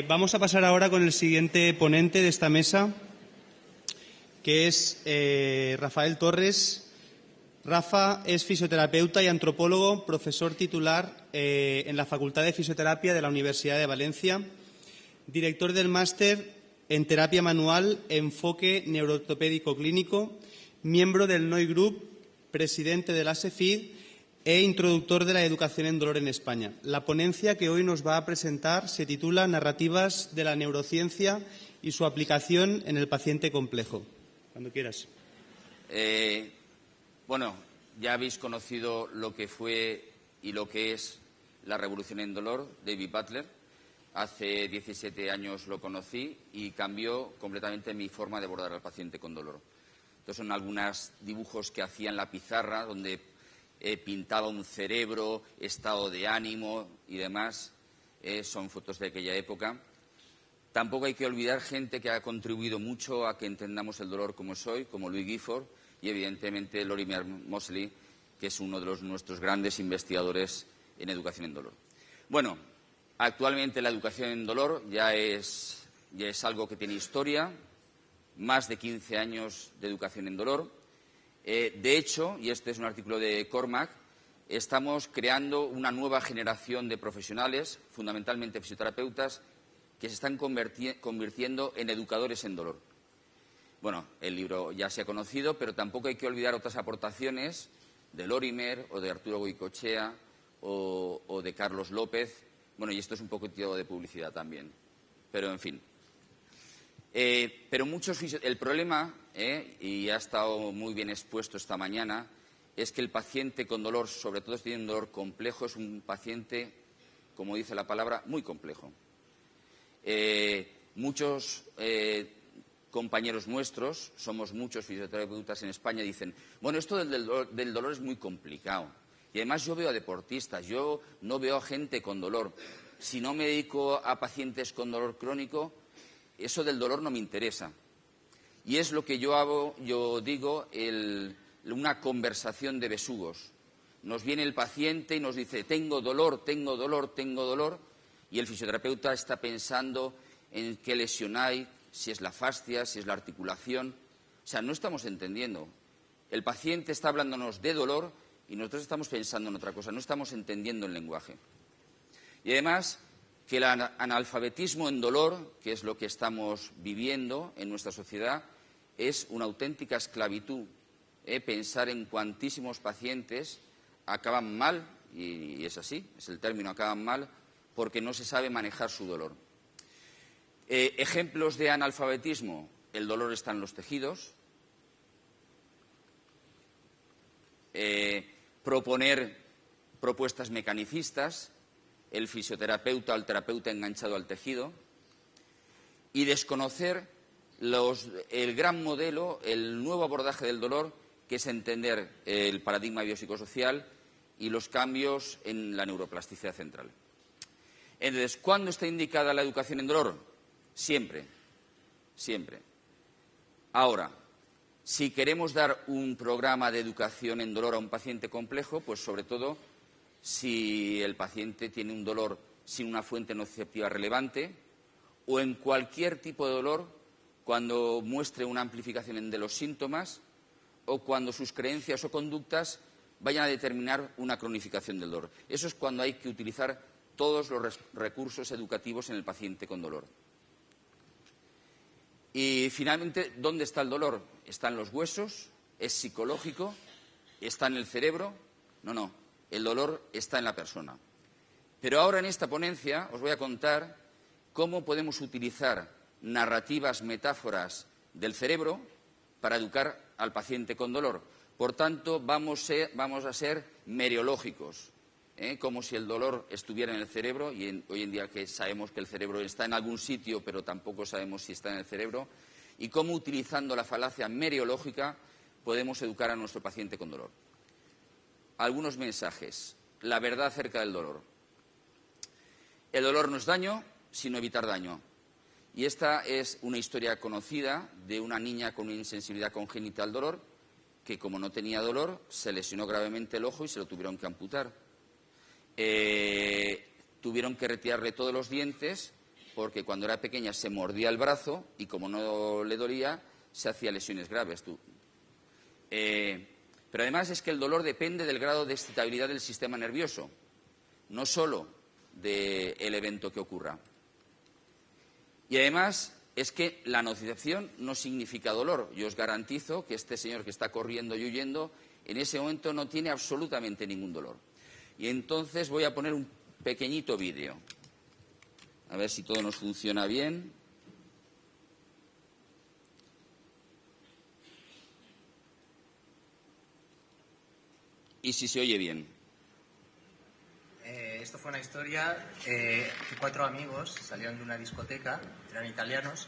Vamos a pasar ahora con el siguiente ponente de esta mesa, que es Rafael Torres. Rafa es fisioterapeuta y antropólogo, profesor titular en la Facultad de Fisioterapia de la Universidad de Valencia, director del máster en terapia manual, enfoque neuroortopédico clínico, miembro del NOI Group, presidente de la SEFID e introductor de la educación en dolor en España. La ponencia que hoy nos va a presentar se titula Narrativas de la neurociencia y su aplicación en el paciente complejo. Cuando quieras. Bueno, ya habéis conocido lo que fue y lo que es la revolución en dolor, David Butler. Hace 17 años lo conocí y cambió completamente mi forma de abordar al paciente con dolor. Estos son algunos dibujos que hacía en la pizarra, donde pintaba un cerebro, estado de ánimo y demás. Son fotos de aquella época. Tampoco hay que olvidar gente que ha contribuido mucho a que entendamos el dolor como es hoy, como Louis Gifford y, evidentemente, Lorimer Moseley, que es uno de nuestros grandes investigadores en educación en dolor. Bueno, actualmente la educación en dolor ya es algo que tiene historia, más de 15 años de educación en dolor. De hecho, y este es un artículo de Cormack, estamos creando una nueva generación de profesionales, fundamentalmente fisioterapeutas, que se están convirtiendo en educadores en dolor. Bueno, el libro ya se ha conocido, pero tampoco hay que olvidar otras aportaciones de Lorimer o de Arturo Goicoechea o de Carlos López. Bueno, y esto es un poquito de publicidad también, pero en fin. Pero el problema, y ha estado muy bien expuesto esta mañana, es que el paciente con dolor, sobre todo si tiene un dolor complejo, es un paciente, como dice la palabra, muy complejo. Muchos compañeros nuestros, somos muchos fisioterapeutas en España, dicen, bueno, esto del dolor es muy complicado. Y además yo veo a deportistas, yo no veo a gente con dolor. Si no me dedico a pacientes con dolor crónico, eso del dolor no me interesa. Y es lo que yo hago, yo digo, una conversación de besugos. Nos viene el paciente y nos dice, tengo dolor, tengo dolor, tengo dolor, y el fisioterapeuta está pensando en qué lesión hay, si es la fascia, si es la articulación. O sea, no estamos entendiendo. El paciente está hablándonos de dolor y nosotros estamos pensando en otra cosa, no estamos entendiendo el lenguaje. Y además, que el analfabetismo en dolor, que es lo que estamos viviendo en nuestra sociedad, es una auténtica esclavitud. Pensar en cuantísimos pacientes acaban mal, y es así, es el término, acaban mal, porque no se sabe manejar su dolor. Ejemplos de analfabetismo, el dolor está en los tejidos. Proponer propuestas mecanicistas, el fisioterapeuta o el terapeuta enganchado al tejido, y desconocer el gran modelo, el nuevo abordaje del dolor, que es entender el paradigma biopsicosocial y los cambios en la neuroplasticidad central. Entonces, ¿cuándo está indicada la educación en dolor? Siempre, siempre. Ahora, si queremos dar un programa de educación en dolor a un paciente complejo, pues sobre todo si el paciente tiene un dolor sin una fuente nociceptiva relevante o en cualquier tipo de dolor cuando muestre una amplificación de los síntomas o cuando sus creencias o conductas vayan a determinar una cronificación del dolor. Eso es cuando hay que utilizar todos los recursos educativos en el paciente con dolor. Y finalmente, ¿dónde está el dolor? ¿Está en los huesos? ¿Es psicológico? ¿Está en el cerebro? No. El dolor está en la persona. Pero ahora en esta ponencia os voy a contar cómo podemos utilizar narrativas, metáforas del cerebro para educar al paciente con dolor. Por tanto, vamos a ser meriológicos, como si el dolor estuviera en el cerebro, y hoy en día que sabemos que el cerebro está en algún sitio, pero tampoco sabemos si está en el cerebro, y cómo utilizando la falacia meriológica podemos educar a nuestro paciente con dolor. Algunos mensajes. La verdad acerca del dolor. El dolor no es daño, sino evitar daño. Y esta es una historia conocida de una niña con una insensibilidad congénita al dolor, que como no tenía dolor, se lesionó gravemente el ojo y se lo tuvieron que amputar. Tuvieron que retirarle todos los dientes porque cuando era pequeña se mordía el brazo y como no le dolía, se hacía lesiones graves. Pero además es que el dolor depende del grado de excitabilidad del sistema nervioso, no solo del evento que ocurra. Y además es que la nocicepción no significa dolor. Yo os garantizo que este señor que está corriendo y huyendo, en ese momento no tiene absolutamente ningún dolor. Y entonces voy a poner un pequeñito vídeo. A ver si todo nos funciona bien. Y si se oye bien. Esto fue una historia que 4 amigos salieron de una discoteca, eran italianos,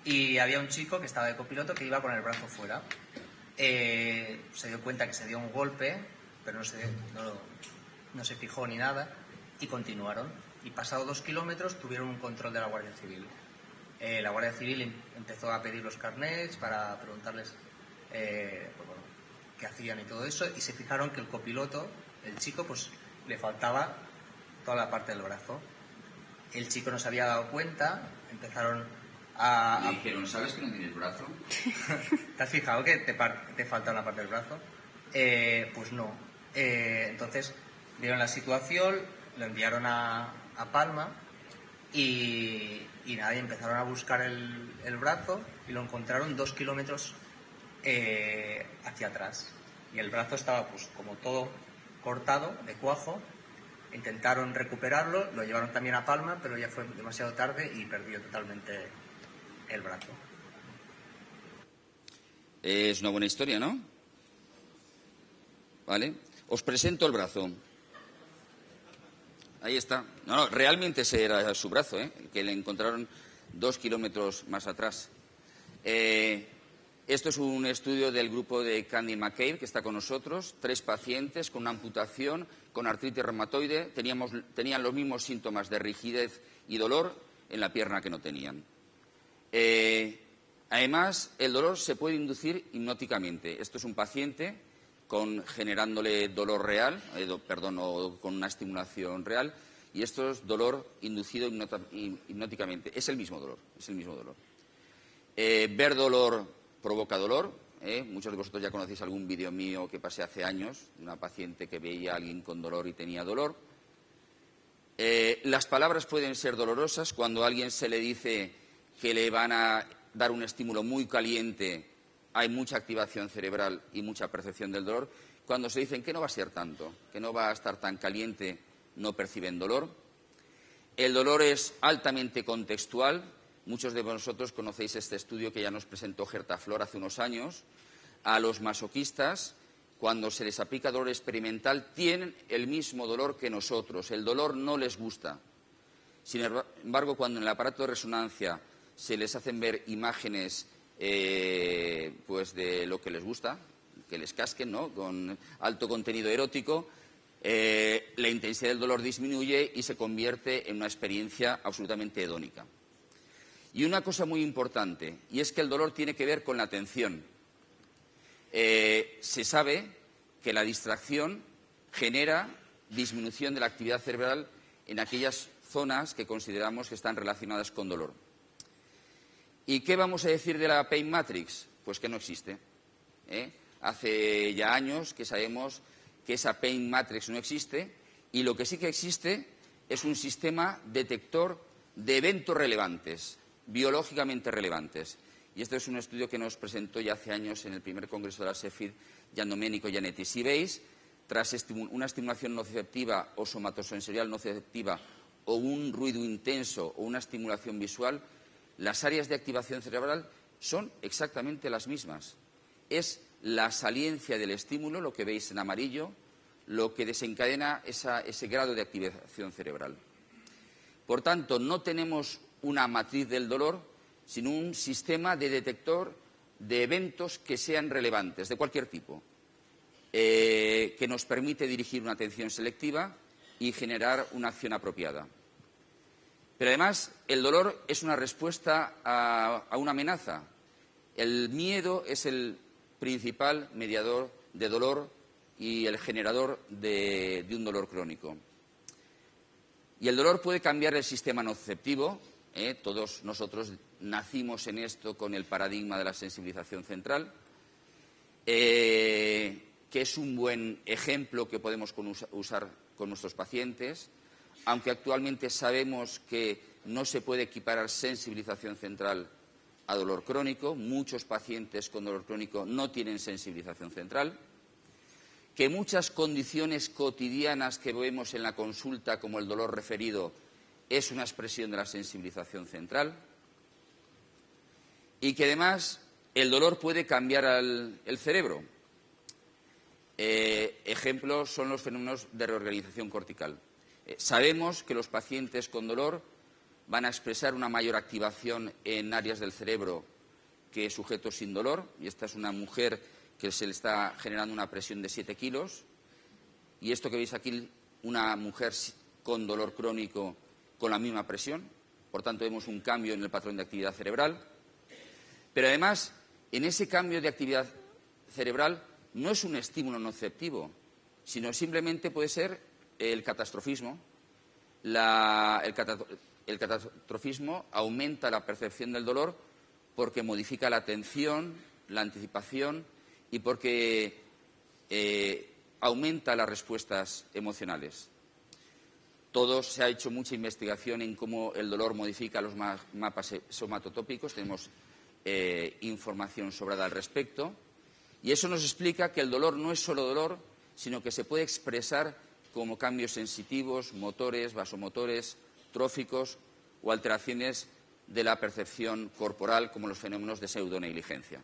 y había un chico que estaba de copiloto que iba con el brazo fuera. Se dio cuenta que se dio un golpe, pero no se fijó ni nada, y continuaron. Y pasado 2 kilómetros tuvieron un control de la Guardia Civil. La Guardia Civil empezó a pedir los carnets para preguntarles qué hacían y todo eso, y se fijaron que el copiloto, el chico, pues le faltaba toda la parte del brazo. El chico no se había dado cuenta, empezaron Le dijeron, ¿sabes que no tienes brazo? ¿Te has fijado que te falta una parte del brazo? Pues no. Entonces vieron la situación, lo enviaron a Palma y nada, y empezaron a buscar el brazo y lo encontraron 2 kilómetros hacia atrás. Y el brazo estaba pues como todo cortado, de cuajo. Intentaron recuperarlo, lo llevaron también a Palma, pero ya fue demasiado tarde y perdió totalmente el brazo. Es una buena historia, ¿no? ¿Vale? Os presento el brazo. Ahí está. No, realmente ese era su brazo, que le encontraron 2 kilómetros más atrás. Esto es un estudio del grupo de Candy McCabe, que está con nosotros. 3 pacientes con una amputación, con artritis reumatoide. Tenían los mismos síntomas de rigidez y dolor en la pierna que no tenían. Además, el dolor se puede inducir hipnóticamente. Esto es un paciente generándole dolor real, o con una estimulación real, y esto es dolor inducido hipnóticamente. Es el mismo dolor, ver dolor provoca dolor. Muchos de vosotros ya conocéis algún vídeo mío que pasé hace años, de una paciente que veía a alguien con dolor y tenía dolor. Las palabras pueden ser dolorosas. Cuando a alguien se le dice que le van a dar un estímulo muy caliente, hay mucha activación cerebral y mucha percepción del dolor. Cuando se dicen que no va a ser tanto, que no va a estar tan caliente, no perciben dolor. El dolor es altamente contextual. Muchos de vosotros conocéis este estudio que ya nos presentó Gerta Flor hace unos años. A los masoquistas, cuando se les aplica dolor experimental, tienen el mismo dolor que nosotros. El dolor no les gusta. Sin embargo, cuando en el aparato de resonancia se les hacen ver imágenes pues de lo que les gusta, que les casquen, ¿no?, con alto contenido erótico, la intensidad del dolor disminuye y se convierte en una experiencia absolutamente hedónica. Y una cosa muy importante, y es que el dolor tiene que ver con la atención. Se sabe que la distracción genera disminución de la actividad cerebral en aquellas zonas que consideramos que están relacionadas con dolor. ¿Y qué vamos a decir de la Pain Matrix? Pues que no existe. Hace ya años que sabemos que esa Pain Matrix no existe, y lo que sí que existe es un sistema detector de eventos relevantes, biológicamente relevantes. Y este es un estudio que nos presentó ya hace años en el primer congreso de la SEFID Giandomenico Gianetti. Si veis, tras una estimulación nociceptiva o somatosensorial nociceptiva, o un ruido intenso o una estimulación visual, las áreas de activación cerebral son exactamente las mismas. Es la saliencia del estímulo, lo que veis en amarillo, lo que desencadena ese grado de activación cerebral. Por tanto, no tenemos una matriz del dolor, sino un sistema de detector de eventos que sean relevantes, de cualquier tipo, que nos permite dirigir una atención selectiva y generar una acción apropiada. Pero además, el dolor es una respuesta a una amenaza. El miedo es el principal mediador de dolor y el generador de un dolor crónico. Y el dolor puede cambiar el sistema nociceptivo, Todos nosotros nacimos en esto con el paradigma de la sensibilización central, que es un buen ejemplo que podemos usar con nuestros pacientes, aunque actualmente sabemos que no se puede equiparar sensibilización central a dolor crónico. Muchos pacientes con dolor crónico no tienen sensibilización central, que muchas condiciones cotidianas que vemos en la consulta, como el dolor referido, es una expresión de la sensibilización central, y que además el dolor puede cambiar el cerebro. Ejemplos son los fenómenos de reorganización cortical. Sabemos que los pacientes con dolor van a expresar una mayor activación en áreas del cerebro que sujetos sin dolor, y esta es una mujer que se le está generando una presión de 7 kilos, y esto que veis aquí, una mujer con dolor crónico con la misma presión. Por tanto, vemos un cambio en el patrón de actividad cerebral. Pero además, en ese cambio de actividad cerebral no es un estímulo nociceptivo, sino simplemente puede ser el catastrofismo. El catastrofismo aumenta la percepción del dolor porque modifica la atención, la anticipación y porque aumenta las respuestas emocionales. Se ha hecho mucha investigación en cómo el dolor modifica los mapas somatotópicos. Tenemos información sobrada al respecto. Y eso nos explica que el dolor no es solo dolor, sino que se puede expresar como cambios sensitivos, motores, vasomotores, tróficos o alteraciones de la percepción corporal, como los fenómenos de pseudonegligencia.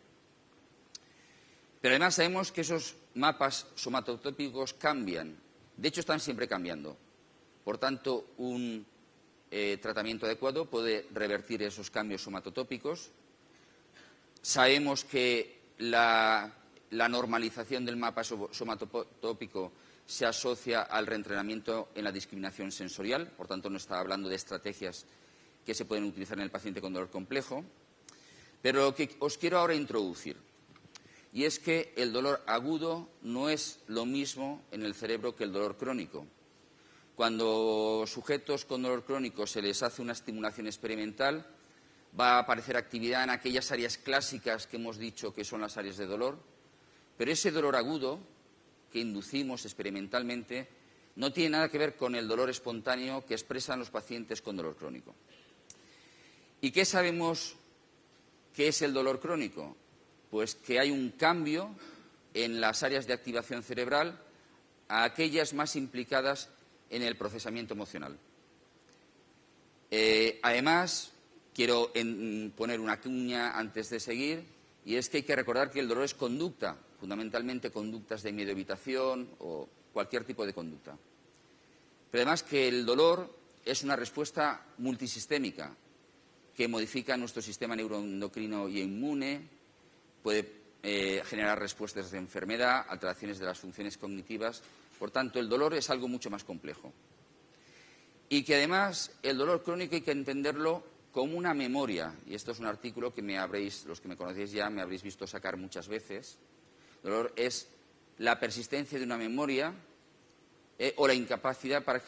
Pero además sabemos que esos mapas somatotópicos cambian. De hecho, están siempre cambiando. Por tanto, un tratamiento adecuado puede revertir esos cambios somatotópicos. Sabemos que la normalización del mapa somatotópico se asocia al reentrenamiento en la discriminación sensorial. Por tanto, no está hablando de estrategias que se pueden utilizar en el paciente con dolor complejo. Pero lo que os quiero ahora introducir, y es que el dolor agudo no es lo mismo en el cerebro que el dolor crónico. Cuando sujetos con dolor crónico se les hace una estimulación experimental, va a aparecer actividad en aquellas áreas clásicas que hemos dicho que son las áreas de dolor, pero ese dolor agudo que inducimos experimentalmente no tiene nada que ver con el dolor espontáneo que expresan los pacientes con dolor crónico. ¿Y qué sabemos que es el dolor crónico? Pues que hay un cambio en las áreas de activación cerebral a aquellas más implicadas en el procesamiento emocional. Además, quiero poner una cuña antes de seguir, y es que hay que recordar que el dolor es conducta, fundamentalmente conductas de miedo-evitación o cualquier tipo de conducta. Pero además que el dolor es una respuesta multisistémica que modifica nuestro sistema neuroendocrino y inmune, puede generar respuestas de enfermedad, alteraciones de las funciones cognitivas. Por tanto, el dolor es algo mucho más complejo. Y que además el dolor crónico hay que entenderlo como una memoria. Y esto es un artículo que los que me conocéis ya, me habréis visto sacar muchas veces. El dolor es la persistencia de una memoria o la incapacidad para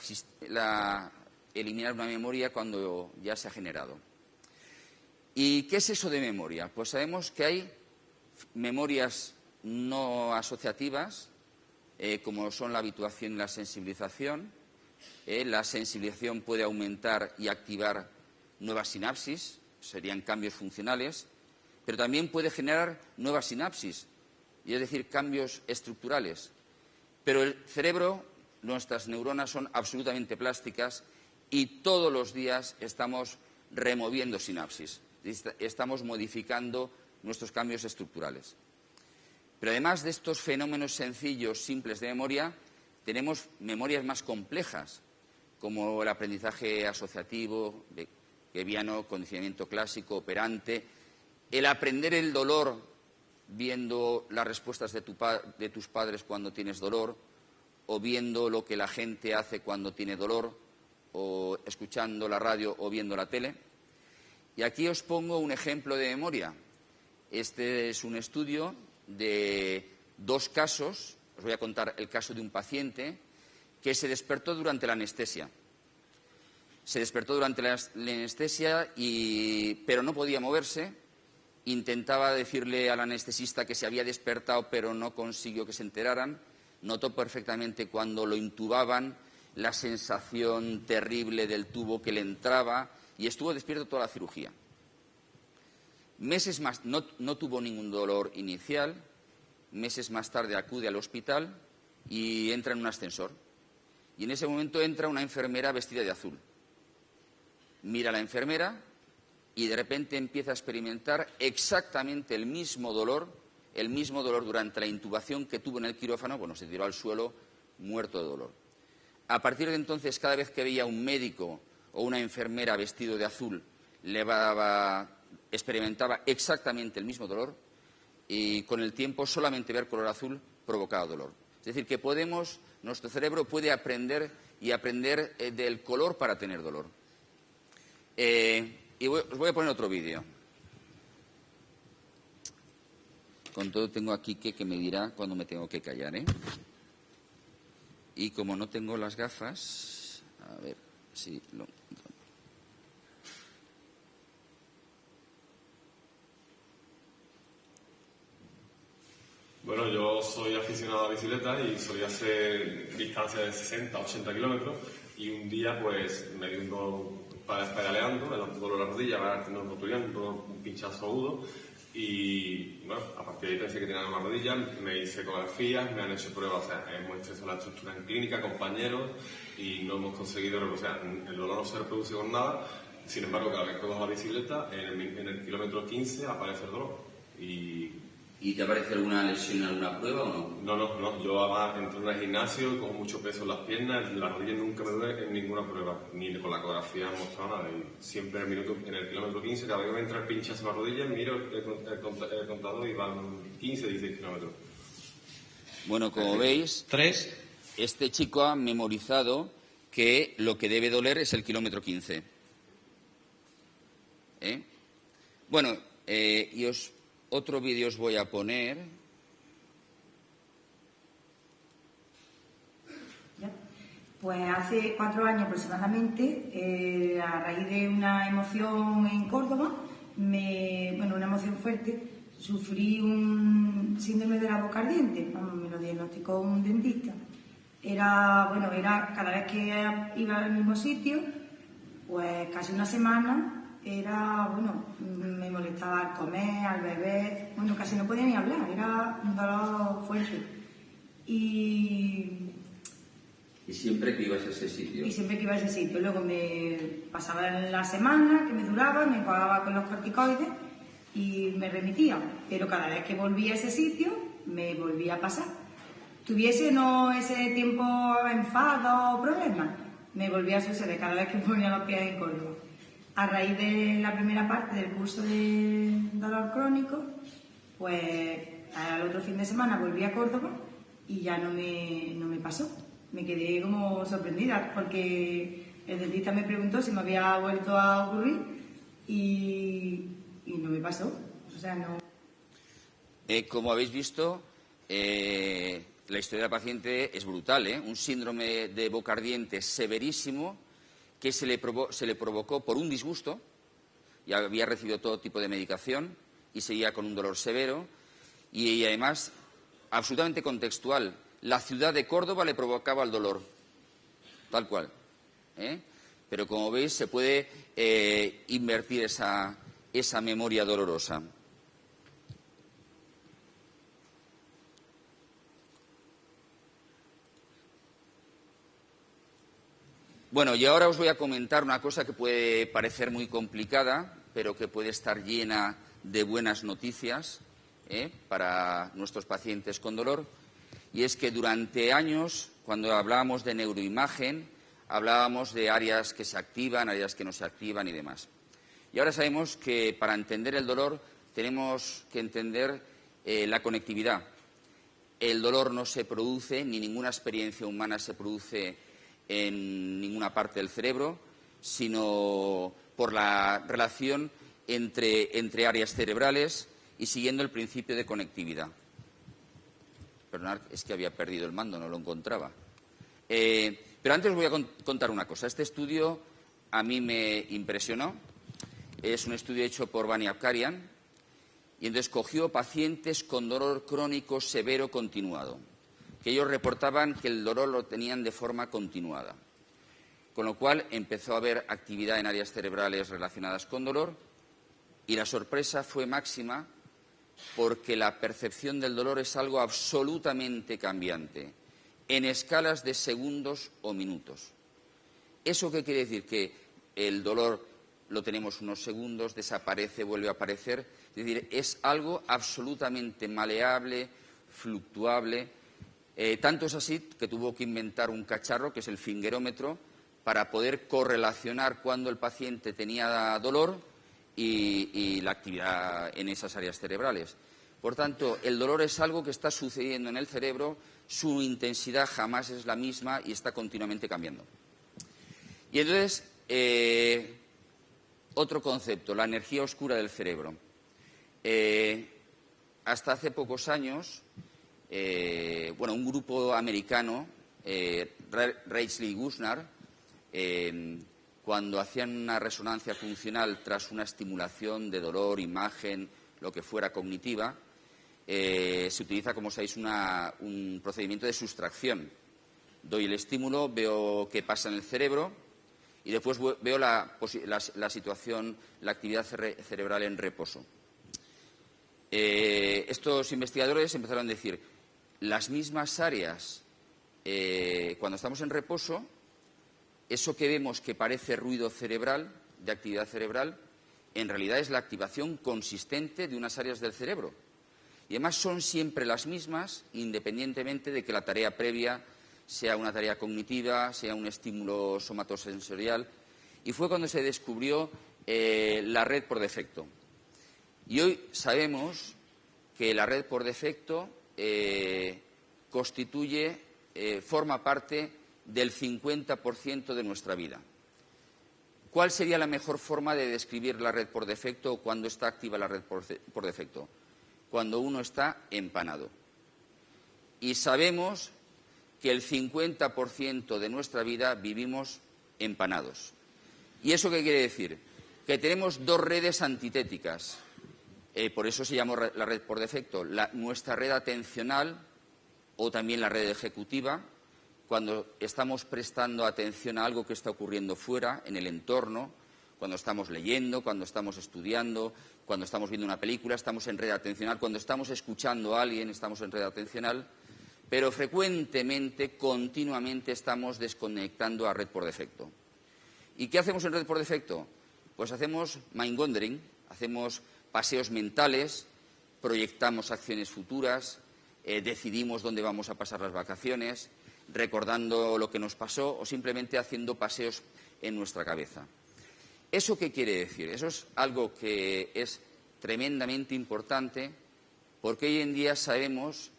eliminar una memoria cuando ya se ha generado. ¿Y qué es eso de memoria? Pues sabemos que hay memorias no asociativas, como son la habituación y la sensibilización. La sensibilización puede aumentar y activar nuevas sinapsis, serían cambios funcionales, pero también puede generar nuevas sinapsis, y es decir, cambios estructurales. Pero el cerebro, nuestras neuronas son absolutamente plásticas y todos los días estamos removiendo sinapsis, estamos modificando nuestros cambios estructurales. Pero además de estos fenómenos sencillos, simples de memoria, tenemos memorias más complejas, como el aprendizaje asociativo, Hebbiano, condicionamiento clásico, operante, el aprender el dolor viendo las respuestas de tus padres cuando tienes dolor, o viendo lo que la gente hace cuando tiene dolor, o escuchando la radio o viendo la tele. Y aquí os pongo un ejemplo de memoria. Este es un estudio de 2 casos. Os voy a contar el caso de un paciente que se despertó durante la anestesia. Se despertó durante la anestesia, pero no podía moverse. Intentaba decirle al anestesista que se había despertado, pero no consiguió que se enteraran. Notó perfectamente cuando lo intubaban la sensación terrible del tubo que le entraba y estuvo despierto toda la cirugía. Meses más, no tuvo ningún dolor inicial. Meses más tarde acude al hospital y entra en un ascensor. Y en ese momento entra una enfermera vestida de azul. Mira a la enfermera y de repente empieza a experimentar exactamente el mismo dolor durante la intubación que tuvo en el quirófano. Bueno, se tiró al suelo muerto de dolor. A partir de entonces, cada vez que veía un médico o una enfermera vestido de azul, experimentaba exactamente el mismo dolor y con el tiempo solamente ver color azul provocaba dolor. Es decir, que nuestro cerebro puede aprender del color para tener dolor. Y os voy a poner otro vídeo. Con todo tengo aquí que me dirá cuándo me tengo que callar, ¿eh? Y como no tengo las gafas, a ver si lo... Bueno, yo soy aficionado a la bicicleta y solía hacer distancias de 60, 80 kilómetros y un día pues me dio un dolor pedaleando, me dio un dolor en la rodilla, ahora tengo un pinchazo agudo y bueno, a partir de ahí pensé que tenía una rodilla, me hice ecografías, me han hecho pruebas, o sea, hemos hecho la estructura en clínica, compañeros y no hemos conseguido, o sea, el dolor no se reproduce con nada, sin embargo cada vez que cojo la bicicleta, en el kilómetro 15 aparece el dolor ¿Y te aparece alguna lesión en alguna prueba o no? No. Yo además entro en el gimnasio, cojo mucho peso en las piernas, la rodilla nunca me duele en ninguna prueba, ni con la ecografía he mostrado nada. Y siempre en el kilómetro 15, cada vez que me entra el pinchazo en la rodilla, miro el contador y van 15, 16 kilómetros. Bueno, como veis, este chico ha memorizado que lo que debe doler es el kilómetro 15. Bueno, otro vídeo os voy a poner. Pues hace 4 años aproximadamente, a raíz de una emoción en Córdoba, una emoción fuerte, sufrí un síndrome de la boca ardiente. Me lo diagnosticó un dentista. Era cada vez que iba al mismo sitio, pues casi una semana. Me molestaba al comer, al beber, casi no podía ni hablar, era un dolor fuerte. Y siempre que ibas a ese sitio. Y siempre que iba a ese sitio. Luego me pasaba la semana que me duraba, me pagaba con los corticoides y me remitía. Pero cada vez que volvía a ese sitio, me volvía a pasar. Tuviese no ese tiempo enfado o problema, me volvía a suceder cada vez que ponía los pies en Córdoba. A raíz de la primera parte del curso de dolor crónico, pues al otro fin de semana volví a Córdoba y ya no me pasó. Me quedé como sorprendida porque el dentista me preguntó si me había vuelto a ocurrir y no me pasó. O sea, no. Como habéis visto, la historia del paciente es brutal, ¿eh? Un síndrome de boca ardiente severísimo que se le provocó por un disgusto, ya había recibido todo tipo de medicación y seguía con un dolor severo y además absolutamente contextual. La ciudad de Córdoba le provocaba el dolor, tal cual. Pero como veis se puede invertir esa memoria dolorosa. Bueno, y ahora os voy a comentar una cosa que puede parecer muy complicada, pero que puede estar llena de buenas noticias para nuestros pacientes con dolor. Y es que durante años, cuando hablábamos de neuroimagen, hablábamos de áreas que se activan, áreas que no se activan y demás. Y ahora sabemos que para entender el dolor tenemos que entender la conectividad. El dolor no se produce, ni ninguna experiencia humana se produce en ninguna parte del cerebro, sino por la relación entre áreas cerebrales y siguiendo el principio de conectividad. Perdonad, es que había perdido el mando, no lo encontraba. Pero antes os voy a contar una cosa. Este estudio a mí me impresionó. Es un estudio hecho por Bani Abkarian, y entonces cogió pacientes con dolor crónico severo continuado, que ellos reportaban que el dolor lo tenían de forma continuada, con lo cual empezó a haber actividad en áreas cerebrales relacionadas con dolor, y la sorpresa fue máxima porque la percepción del dolor es algo absolutamente cambiante, en escalas de segundos o minutos. ¿Eso qué quiere decir? Que el dolor lo tenemos unos segundos, desaparece, vuelve a aparecer. Es decir, es algo absolutamente maleable, fluctuable. Tanto es así que tuvo que inventar un cacharro, que es el fingerómetro, para poder correlacionar cuando el paciente tenía dolor y la actividad en esas áreas cerebrales. Por tanto, el dolor es algo que está sucediendo en el cerebro, su intensidad jamás es la misma y está continuamente cambiando. Y entonces, otro concepto, la energía oscura del cerebro. Hasta hace pocos años, un grupo americano, Reisley y Gusnar, cuando hacían una resonancia funcional tras una estimulación de dolor, imagen, lo que fuera cognitiva, se utiliza, como sabéis, un procedimiento de sustracción. Doy el estímulo, veo qué pasa en el cerebro y después veo la situación, la actividad cerebral en reposo. Estos investigadores empezaron a decir, las mismas áreas, cuando estamos en reposo, eso que vemos que parece ruido cerebral, de actividad cerebral, en realidad es la activación consistente de unas áreas del cerebro. Y además son siempre las mismas, independientemente de que la tarea previa sea una tarea cognitiva, sea un estímulo somatosensorial. Y fue cuando se descubrió la red por defecto. Y hoy sabemos que la red por defecto forma parte del 50% de nuestra vida. ¿Cuál sería la mejor forma de describir la red por defecto o cuando está activa la red por defecto? Cuando uno está empanado. Y sabemos que el 50% de nuestra vida vivimos empanados. ¿Y eso qué quiere decir? Que tenemos dos redes antitéticas. Por eso se llama la red por defecto. Nuestra red atencional o también la red ejecutiva, cuando estamos prestando atención a algo que está ocurriendo fuera, en el entorno, cuando estamos leyendo, cuando estamos estudiando, cuando estamos viendo una película, estamos en red atencional, cuando estamos escuchando a alguien, estamos en red atencional, pero frecuentemente, continuamente, estamos desconectando a red por defecto. ¿Y qué hacemos en red por defecto? Pues hacemos mind wandering, hacemos paseos mentales, proyectamos acciones futuras, decidimos dónde vamos a pasar las vacaciones, recordando lo que nos pasó o simplemente haciendo paseos en nuestra cabeza. ¿Eso qué quiere decir? Eso es algo que es tremendamente importante porque hoy en día sabemos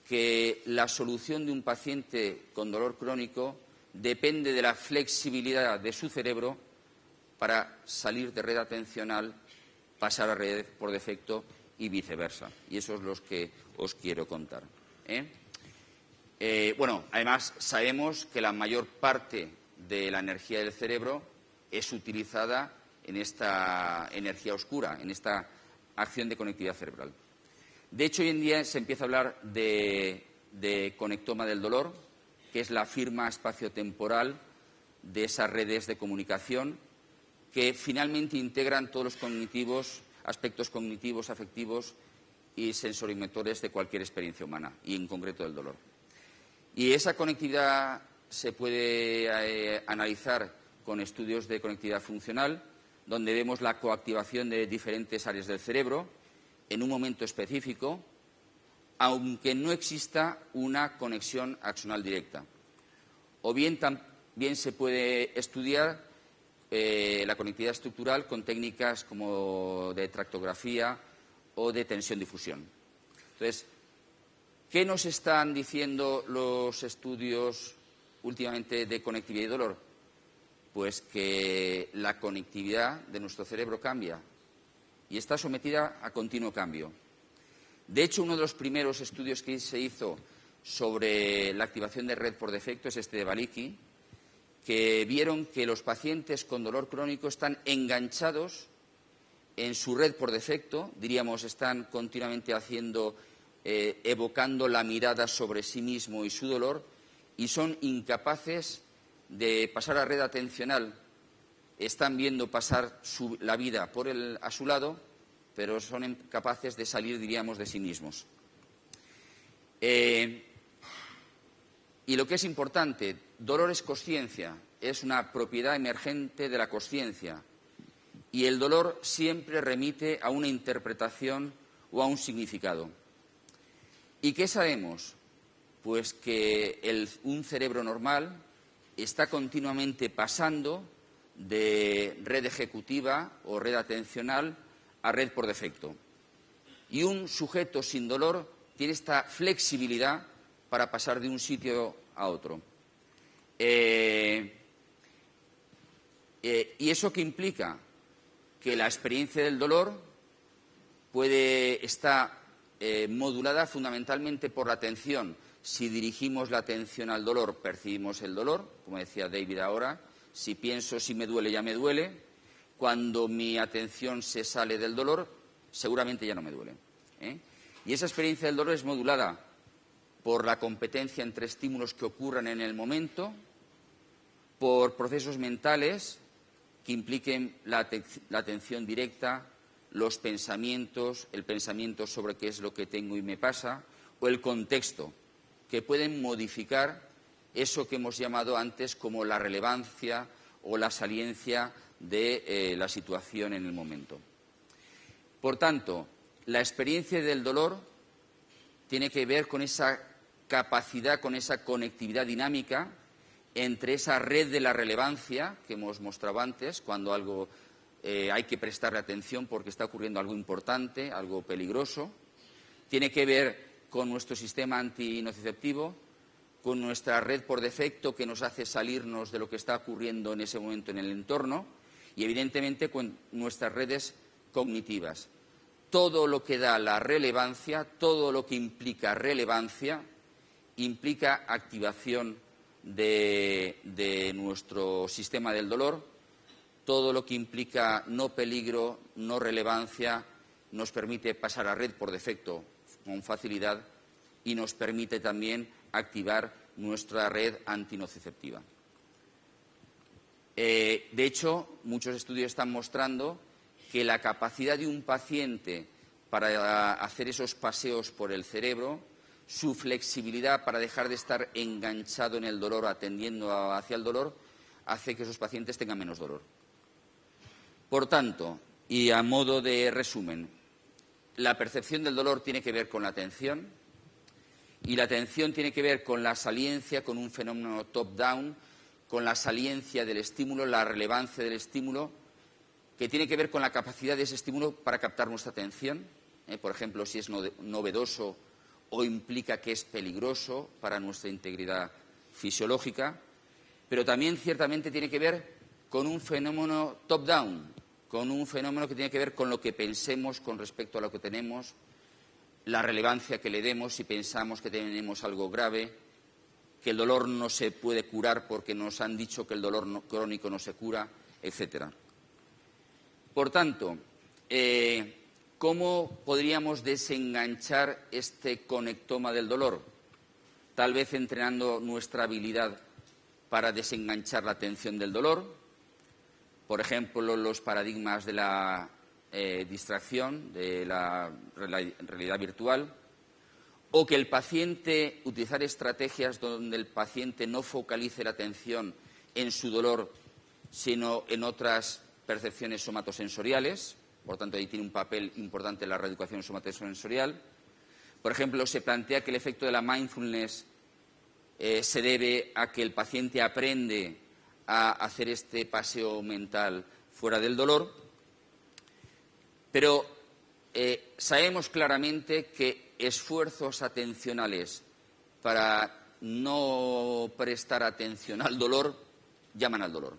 que la solución de un paciente con dolor crónico depende de la flexibilidad de su cerebro para salir de red atencional, pasar a red por defecto y viceversa. Y eso es lo que os quiero contar. Además sabemos que la mayor parte de la energía del cerebro es utilizada en esta energía oscura, en esta acción de conectividad cerebral. De hecho, hoy en día se empieza a hablar de conectoma del dolor, que es la firma espaciotemporal de esas redes de comunicación que finalmente integran todos los aspectos cognitivos, afectivos y sensorimotores de cualquier experiencia humana, y en concreto del dolor. Y esa conectividad se puede analizar con estudios de conectividad funcional, donde vemos la coactivación de diferentes áreas del cerebro en un momento específico, aunque no exista una conexión axonal directa. O bien también se puede estudiar la conectividad estructural con técnicas como de tractografía o de tensión-difusión. Entonces, ¿qué nos están diciendo los estudios últimamente de conectividad y dolor? Pues que la conectividad de nuestro cerebro cambia y está sometida a continuo cambio. De hecho, uno de los primeros estudios que se hizo sobre la activación de red por defecto es este de Balicki, que vieron que los pacientes con dolor crónico están enganchados en su red por defecto, diríamos, están continuamente evocando la mirada sobre sí mismo y su dolor, y son incapaces de pasar a red atencional. Están viendo pasar la vida a su lado, pero son incapaces de salir, diríamos, de sí mismos. Y lo que es importante, dolor es consciencia, es una propiedad emergente de la consciencia. Y el dolor siempre remite a una interpretación o a un significado. ¿Y qué sabemos? Pues que un cerebro normal está continuamente pasando de red ejecutiva o red atencional a red por defecto. Y un sujeto sin dolor tiene esta flexibilidad para pasar de un sitio a otro. ¿Y eso qué implica? Que la experiencia del dolor puede estar modulada fundamentalmente por la atención. Si dirigimos la atención al dolor, percibimos el dolor, como decía David ahora. Si pienso, si me duele, ya me duele. Cuando mi atención se sale del dolor, seguramente ya no me duele. Y esa experiencia del dolor es modulada por la competencia entre estímulos que ocurran en el momento, por procesos mentales que impliquen la atención directa, los pensamientos, el pensamiento sobre qué es lo que tengo y me pasa, o el contexto, que pueden modificar eso que hemos llamado antes como la relevancia o la saliencia de la situación en el momento. Por tanto, la experiencia del dolor tiene que ver con esa capacidad, con esa conectividad dinámica entre esa red de la relevancia que hemos mostrado antes, cuando algo hay que prestarle atención porque está ocurriendo algo importante, algo peligroso. Tiene que ver con nuestro sistema antinociceptivo, con nuestra red por defecto que nos hace salirnos de lo que está ocurriendo en ese momento en el entorno y, evidentemente, con nuestras redes cognitivas. Todo lo que da la relevancia, todo lo que implica relevancia, implica activación de nuestro sistema del dolor. Todo lo que implica no peligro, no relevancia, nos permite pasar a red por defecto con facilidad y nos permite también activar nuestra red antinociceptiva. De hecho, muchos estudios están mostrando que la capacidad de un paciente para hacer esos paseos por el cerebro, su flexibilidad para dejar de estar enganchado en el dolor, atendiendo hacia el dolor, hace que esos pacientes tengan menos dolor. Por tanto, y a modo de resumen, la percepción del dolor tiene que ver con la atención y la atención tiene que ver con la saliencia, con un fenómeno top-down, con la saliencia del estímulo, la relevancia del estímulo, que tiene que ver con la capacidad de ese estímulo para captar nuestra atención. Por ejemplo, si es novedoso o implica que es peligroso para nuestra integridad fisiológica, pero también ciertamente tiene que ver con un fenómeno top-down, con un fenómeno que tiene que ver con lo que pensemos con respecto a lo que tenemos, la relevancia que le demos si pensamos que tenemos algo grave, que el dolor no se puede curar porque nos han dicho que el dolor crónico no se cura, etcétera. Por tanto, ¿cómo podríamos desenganchar este conectoma del dolor? Tal vez entrenando nuestra habilidad para desenganchar la atención del dolor. Por ejemplo, los paradigmas de la distracción, de la realidad virtual, o que el paciente, utilizar estrategias donde el paciente no focalice la atención en su dolor, sino en otras percepciones somatosensoriales. Por tanto, ahí tiene un papel importante la reeducación somatosensorial. Por ejemplo, se plantea que el efecto de la mindfulness se debe a que el paciente aprende a hacer este paseo mental fuera del dolor. Pero sabemos claramente que esfuerzos atencionales para no prestar atención al dolor llaman al dolor.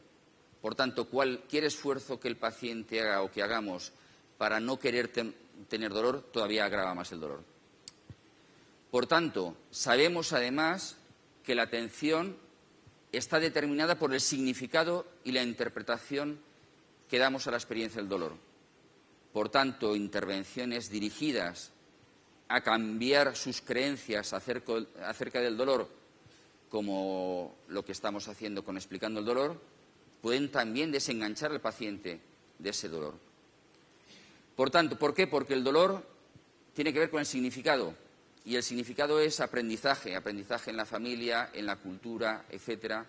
Por tanto, cualquier esfuerzo que el paciente haga o que hagamos para no querer tener dolor todavía agrava más el dolor. Por tanto, sabemos además que la atención está determinada por el significado y la interpretación que damos a la experiencia del dolor. Por tanto, intervenciones dirigidas a cambiar sus creencias acerca del dolor, como lo que estamos haciendo con Explicando el Dolor, pueden también desenganchar al paciente de ese dolor. Por tanto, ¿por qué? Porque el dolor tiene que ver con el significado, y el significado es aprendizaje en la familia, en la cultura, etcétera.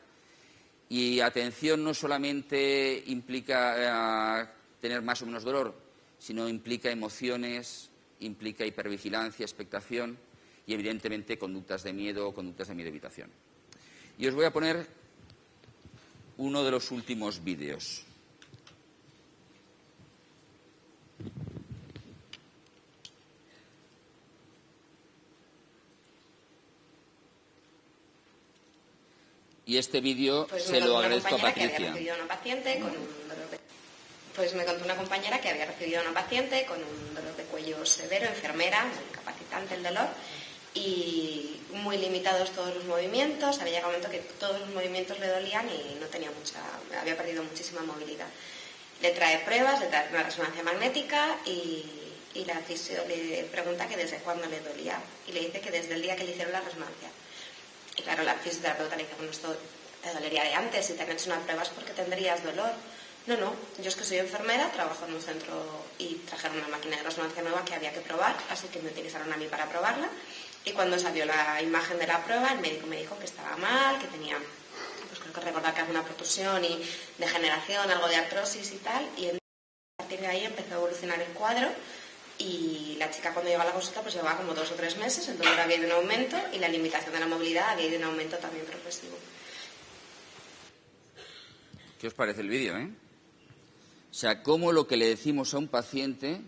Y atención no solamente implica tener más o menos dolor, sino implica emociones, implica hipervigilancia, expectación y, evidentemente, conductas de miedo o conductas de evitación. Y os voy a poner uno de los últimos vídeos. Y este vídeo se lo agradezco a Patricia. Me contó una compañera que había recibido a una paciente con un dolor de cuello severo, enfermera, muy incapacitante el dolor, y muy limitados todos los movimientos. Había llegado un momento que todos los movimientos le dolían y no tenía había perdido muchísima movilidad. Le trae pruebas, le trae una resonancia magnética y la fisio le pregunta que desde cuándo le dolía, y le dice que desde el día que le hicieron la resonancia. Y claro, la fisioterapeuta le dice, bueno, esto te dolería de antes, si te han hecho unas pruebas porque tendrías dolor. No, yo es que soy enfermera, trabajo en un centro y trajeron una máquina de resonancia nueva que había que probar, así que me utilizaron a mí para probarla. Y cuando salió la imagen de la prueba, el médico me dijo que estaba mal, que tenía, pues creo que recordar que alguna protusión y degeneración, algo de artrosis y tal, y a partir de ahí empezó a evolucionar el cuadro. Y la chica, cuando llegó a la consulta, pues llevaba como 2 o 3 meses, el dolor había ido en aumento y la limitación de la movilidad había ido en aumento también progresivo. ¿Qué os parece el vídeo, O sea, cómo lo que le decimos a un paciente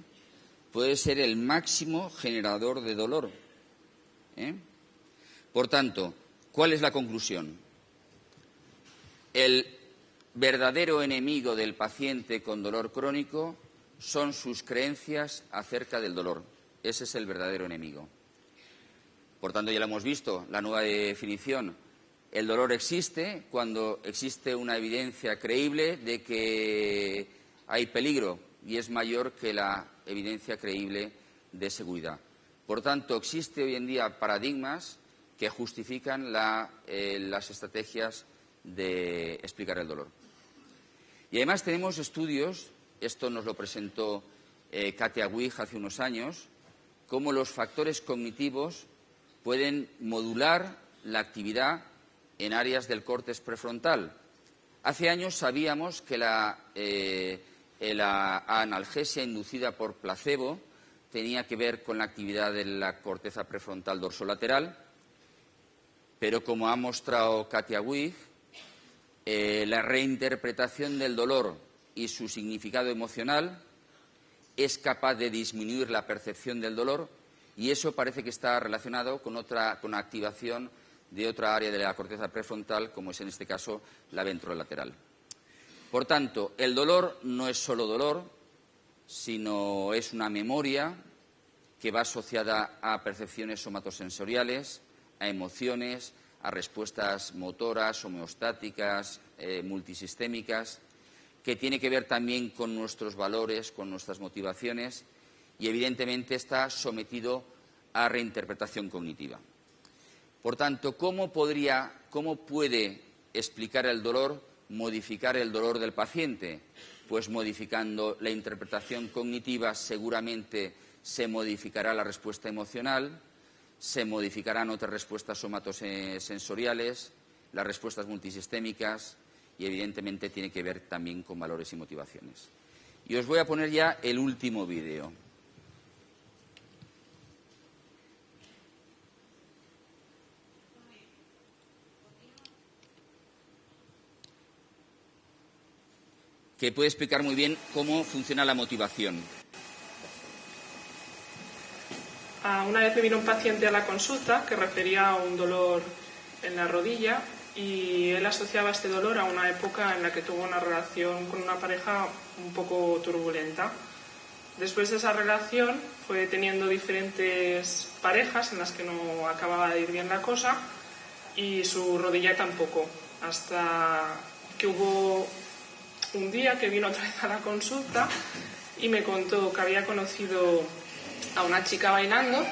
puede ser el máximo generador de dolor. Por tanto, ¿cuál es la conclusión? El verdadero enemigo del paciente con dolor crónico son sus creencias acerca del dolor. Ese es el verdadero enemigo. Por tanto, ya lo hemos visto, la nueva definición. El dolor existe cuando existe una evidencia creíble de que hay peligro y es mayor que la evidencia creíble de seguridad. Por tanto, existe hoy en día paradigmas que justifican las estrategias de explicar el dolor. Y además tenemos estudios, esto nos lo presentó Katia Wig hace unos años, cómo los factores cognitivos pueden modular la actividad en áreas del córtex prefrontal. Hace años sabíamos que la analgesia inducida por placebo tenía que ver con la actividad de la corteza prefrontal dorsolateral, pero como ha mostrado Katia Wig, la reinterpretación del dolor y su significado emocional es capaz de disminuir la percepción del dolor, y eso parece que está relacionado con la activación de otra área de la corteza prefrontal, como es en este caso la ventrolateral. Por tanto, el dolor no es solo dolor, sino es una memoria que va asociada a percepciones somatosensoriales, a emociones, a respuestas motoras, homeostáticas, multisistémicas, que tiene que ver también con nuestros valores, con nuestras motivaciones, y evidentemente está sometido a reinterpretación cognitiva. Por tanto, ¿cómo puede explicar el dolor, modificar el dolor del paciente? Pues modificando la interpretación cognitiva, seguramente se modificará la respuesta emocional, se modificarán otras respuestas somatosensoriales, las respuestas multisistémicas, y evidentemente tiene que ver también con valores y motivaciones. Y os voy a poner ya el último vídeo. Que puede explicar muy bien cómo funciona la motivación. Una vez me vino un paciente a la consulta que refería a un dolor en la rodilla, y él asociaba este dolor a una época en la que tuvo una relación con una pareja un poco turbulenta. Después de esa relación fue teniendo diferentes parejas en las que no acababa de ir bien la cosa, y su rodilla tampoco. hasta que hubo un día que vino otra vez a la consulta y me contó que había conocido a una chica bailando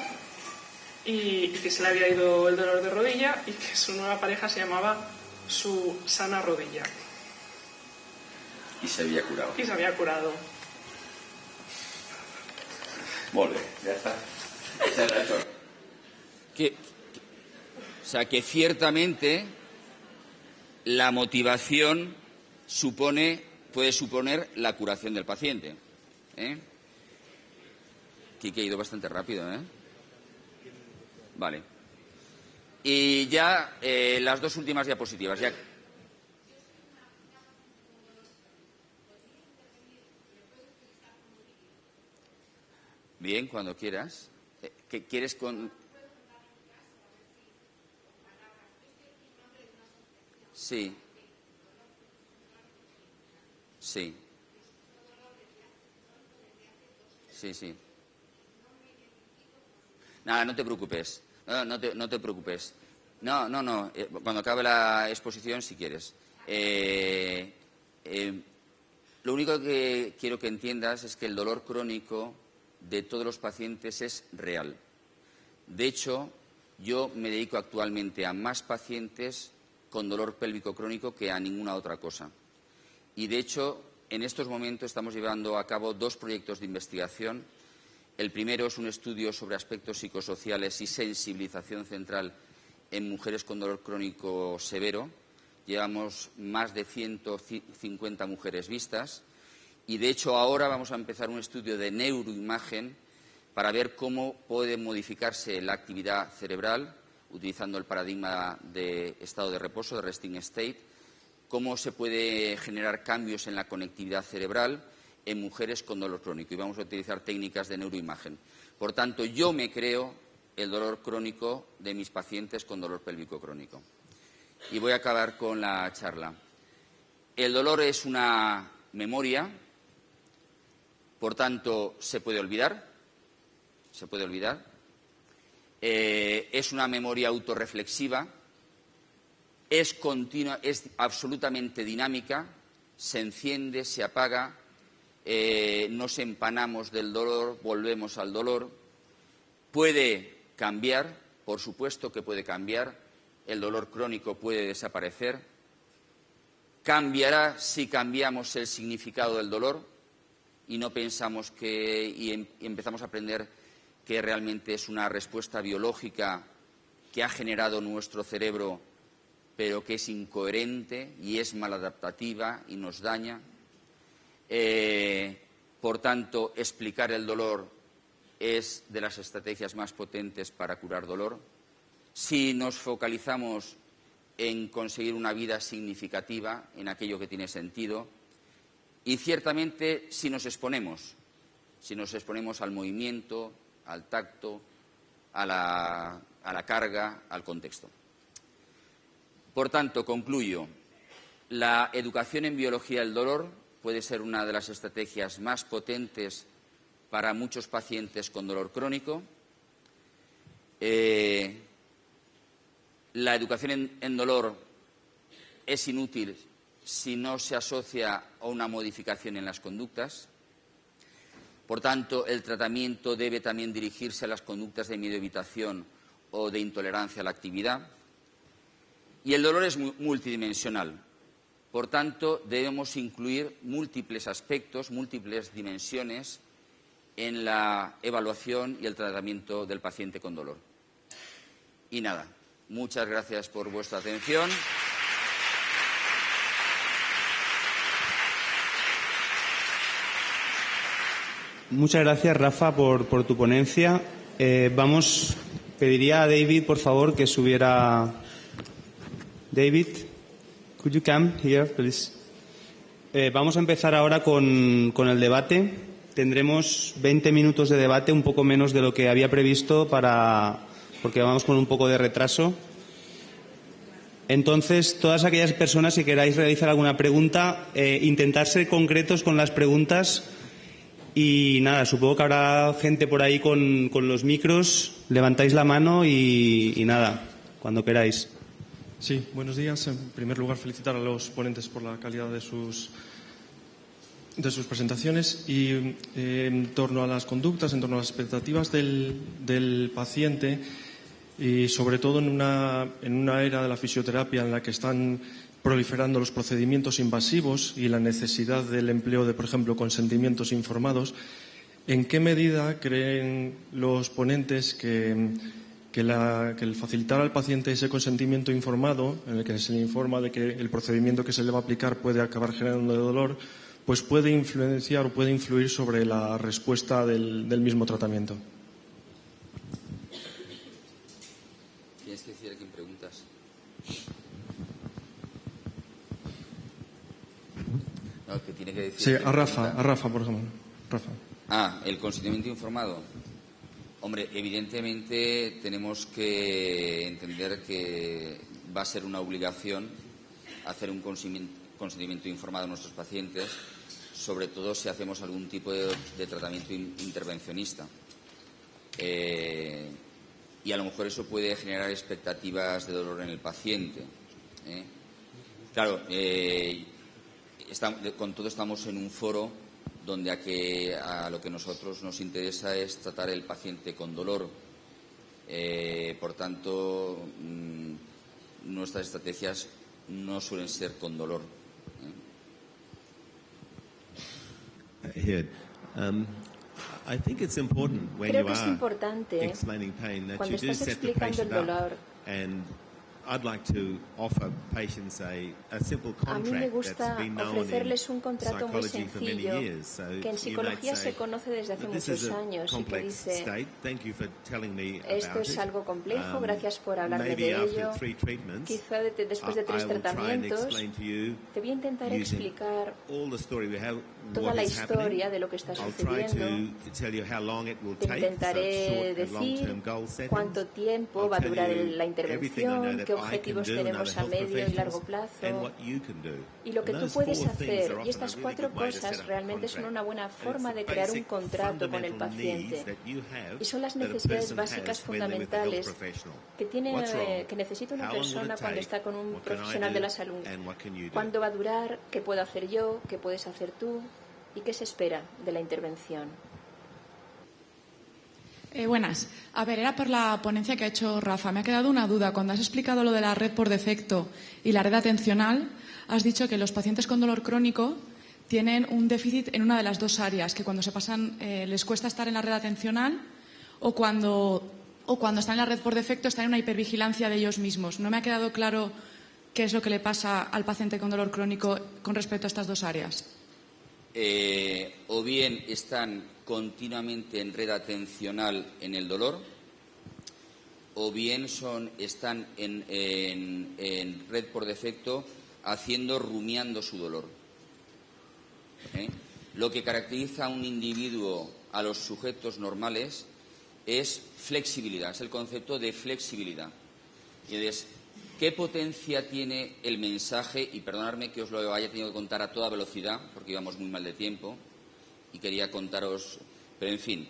y que se le había ido el dolor de rodilla y que su nueva pareja se llamaba Su Sana Rodilla. Y se había curado. Y se había curado. Molt bé, ya está. O sea, que ciertamente la motivación puede suponer la curación del paciente. Quique ha ido bastante rápido, ¿eh? Vale. Y ya las dos últimas diapositivas. Ya. Bien, cuando quieras. ¿Qué quieres con...? Sí. Sí. Sí, sí. Nada, no te preocupes. No te preocupes. No. Cuando acabe la exposición, si quieres. Lo único que quiero que entiendas es que el dolor crónico de todos los pacientes es real. De hecho, yo me dedico actualmente a más pacientes con dolor pélvico crónico que a ninguna otra cosa. Y, de hecho, en estos momentos estamos llevando a cabo 2 proyectos de investigación. El primero es un estudio sobre aspectos psicosociales y sensibilización central en mujeres con dolor crónico severo. Llevamos más de 150 mujeres vistas. Y, de hecho, ahora vamos a empezar un estudio de neuroimagen para ver cómo puede modificarse la actividad cerebral, utilizando el paradigma de estado de reposo, de resting state, cómo se puede generar cambios en la conectividad cerebral en mujeres con dolor crónico. Y vamos a utilizar técnicas de neuroimagen. Por tanto, yo me creo el dolor crónico de mis pacientes con dolor pélvico crónico. Y voy a acabar con la charla. El dolor es una memoria. Por tanto, se puede olvidar. Es una memoria autorreflexiva. Es continua, es absolutamente dinámica. Se enciende, se apaga. Nos empanamos del dolor, volvemos al dolor. Puede cambiar, por supuesto que puede cambiar. El dolor crónico puede desaparecer. Cambiará si cambiamos el significado del dolor. Y no pensamos y empezamos a aprender que realmente es una respuesta biológica que ha generado nuestro cerebro, pero que es incoherente y es maladaptativa y nos daña. Por tanto, explicar el dolor es de las estrategias más potentes para curar dolor. Si nos focalizamos en conseguir una vida significativa, en aquello que tiene sentido, y ciertamente si nos exponemos al movimiento, al tacto, a la carga, al contexto. Por tanto, concluyo, la educación en biología del dolor puede ser una de las estrategias más potentes para muchos pacientes con dolor crónico. La educación en dolor es inútil si no se asocia a una modificación en las conductas. Por tanto, el tratamiento debe también dirigirse a las conductas de miedo-evitación o de intolerancia a la actividad. Y el dolor es multidimensional. Por tanto, debemos incluir múltiples aspectos, múltiples dimensiones en la evaluación y el tratamiento del paciente con dolor. Y nada, muchas gracias por vuestra atención. Muchas gracias, Rafa, por tu ponencia. Pediría a David, por favor, que subiera. David, could you come here, please? Vamos a empezar ahora con el debate. Tendremos 20 minutos de debate, un poco menos de lo que había previsto, porque vamos con un poco de retraso. Entonces, todas aquellas personas que queráis realizar alguna pregunta, intentad ser concretos con las preguntas. Y nada, supongo que habrá gente por ahí con los micros. Levantáis la mano y nada, cuando queráis. Sí, buenos días. En primer lugar, felicitar a los ponentes por la calidad de sus presentaciones. Y en torno a las conductas, en torno a las expectativas del paciente, y sobre todo en una era de la fisioterapia en la que están proliferando los procedimientos invasivos y la necesidad del empleo de, por ejemplo, consentimientos informados, ¿en qué medida creen los ponentes que el facilitar al paciente ese consentimiento informado, en el que se le informa de que el procedimiento que se le va a aplicar puede acabar generando dolor, pues puede influenciar o puede influir sobre la respuesta del mismo tratamiento? Tienes que decir a quién preguntas. No, que tiene que decir. Sí, a Rafa, por ejemplo. Rafa. El consentimiento informado. Hombre, evidentemente tenemos que entender que va a ser una obligación hacer un consentimiento informado a nuestros pacientes, sobre todo si hacemos algún tipo de tratamiento intervencionista. Y a lo mejor eso puede generar expectativas de dolor en el paciente. Claro, con todo estamos en un foro donde a lo que nosotros nos interesa es tratar el paciente con dolor. Por tanto, nuestras estrategias no suelen ser con dolor. I think it's important when Creo you que es are importante explaining pain that cuando you do estás set the explicando el patient dolor. up, and I'd like to offer patients a simple A mí me contract gusta that's been known ofrecerles in un contrato muy psychology for many sencillo years. So que en you might psicología say, se conoce desde hace "This muchos is a años y que complex dice: state. Thank you for telling me esto about es it. algo complejo, gracias por hablarme Maybe de after ello. 3 treatments, Quizá después de 3 I will try and tratamientos explain to you te voy a intentar using explicar all the story we have, toda what la is happening. historia de lo que está I'll try sucediendo. to tell you how long it will Te take, so intentaré short and decir long-term goal settings. cuánto tiempo I'll va a tell durar you la everything I know intervención, that qué I can objetivos do and tenemos other a health medio y largo professionals, and plazo what you can do. y lo que And tú those puedes 4 things hacer. are Y estas often a really 4 good way to set cosas up a realmente son contract. una buena And it's forma the de crear un basic contrato con el fundamental paciente. needs that you have Y son las that a necesidades person básicas has when they're with a health fundamentales professional. que What's wrong? necesita una How long will persona it cuando take? está con un What can I profesional do? de la salud. And what can you do? ¿Cuándo va a durar? ¿Qué puedo hacer yo? ¿Qué puedes hacer tú? ¿Y qué se espera de la intervención? Buenas. A ver, era por la ponencia que ha hecho Rafa. Me ha quedado una duda. Cuando has explicado lo de la red por defecto y la red atencional, has dicho que los pacientes con dolor crónico tienen un déficit en una de las dos áreas, que cuando se pasan les cuesta estar en la red atencional o cuando están en la red por defecto están en una hipervigilancia de ellos mismos. No me ha quedado claro qué es lo que le pasa al paciente con dolor crónico con respecto a estas dos áreas. O bien están continuamente en red atencional en el dolor, o bien están en red por defecto rumiando su dolor. Lo que caracteriza a un individuo, a los sujetos normales, es flexibilidad, es el concepto de flexibilidad. Y entonces, ¿qué potencia tiene el mensaje? Y perdonadme que os lo haya tenido que contar a toda velocidad, porque íbamos muy mal de tiempo y quería contaros, pero en fin,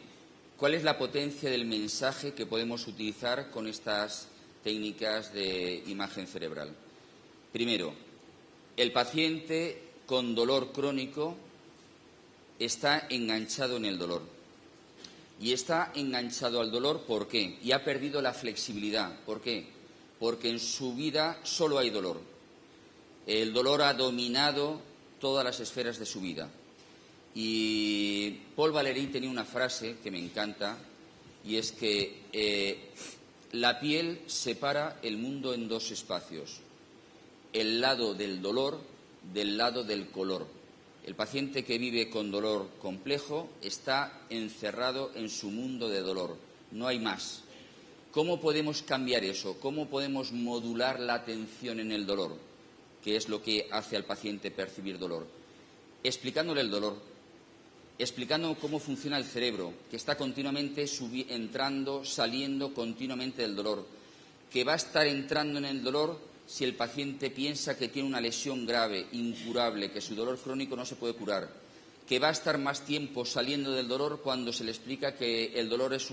¿cuál es la potencia del mensaje que podemos utilizar con estas técnicas de imagen cerebral? Primero, el paciente con dolor crónico está enganchado en el dolor. Y está enganchado al dolor, ¿por qué? Y ha perdido la flexibilidad. ¿Por qué? Porque en su vida solo hay dolor. El dolor ha dominado todas las esferas de su vida. Y Paul Valéry tenía una frase que me encanta, y es que la piel separa el mundo en dos espacios, el lado del dolor del lado del color. El paciente que vive con dolor complejo está encerrado en su mundo de dolor, no hay más. ¿Cómo podemos cambiar eso? ¿Cómo podemos modular la atención en el dolor? Que es lo que hace al paciente percibir dolor. Explicándole el dolor, explicando cómo funciona el cerebro, que está continuamente entrando, saliendo continuamente del dolor, que va a estar entrando en el dolor si el paciente piensa que tiene una lesión grave, incurable, que su dolor crónico no se puede curar, que va a estar más tiempo saliendo del dolor cuando se le explica que el dolor es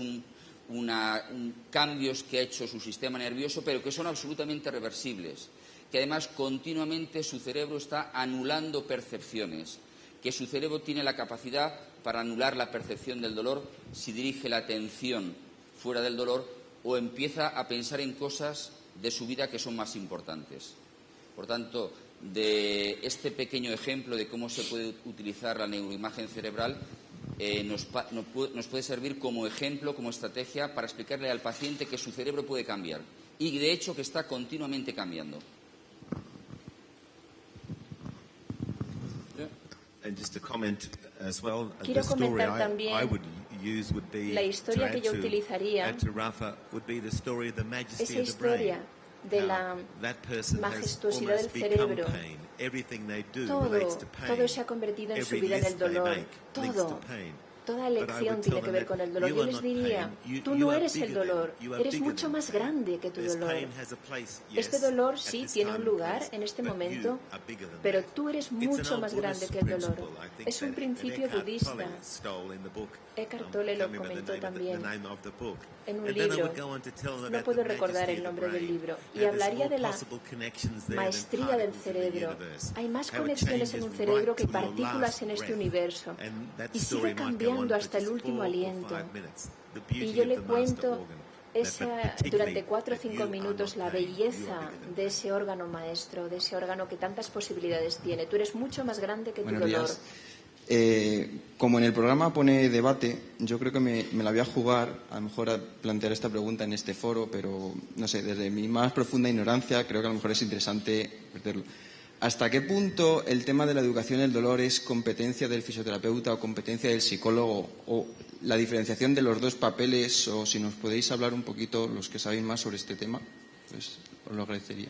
cambios que ha hecho su sistema nervioso, pero que son absolutamente reversibles, que además continuamente su cerebro está anulando percepciones, que su cerebro tiene la capacidad para anular la percepción del dolor si dirige la atención fuera del dolor o empieza a pensar en cosas de su vida que son más importantes. Por tanto, de este pequeño ejemplo de cómo se puede utilizar la neuroimagen cerebral, nos puede servir como ejemplo, como estrategia para explicarle al paciente que su cerebro puede cambiar y, de hecho, que está continuamente cambiando. Quiero comentar también la historia que yo utilizaría, esa historia de la majestuosidad del cerebro. Todo se ha convertido en su vida en el dolor. Toda elección tiene que ver con el dolor. Yo les diría, tú no eres el dolor, eres mucho más grande que tu dolor. Este dolor sí tiene un lugar en este momento, pero tú eres mucho más grande que el dolor. Es un principio budista. Eckhart Tolle lo comentó también en un libro. No puedo recordar el nombre del libro. Y hablaría de la maestría del cerebro. Hay más conexiones en un cerebro que partículas en este universo. Y sigue cambiando hasta el último aliento. Y yo le cuento durante 4 o 5 minutos la belleza de ese órgano maestro, de ese órgano que tantas posibilidades tiene. Tú eres mucho más grande que tu dolor. Como en el programa pone debate, yo creo que me la voy a jugar, a lo mejor a plantear esta pregunta en este foro, pero no sé, desde mi más profunda ignorancia creo que a lo mejor es interesante verterlo. ¿Hasta qué punto el tema de la educación del dolor es competencia del fisioterapeuta o competencia del psicólogo, o la diferenciación de los dos papeles, o si nos podéis hablar un poquito los que sabéis más sobre este tema, pues os lo agradecería.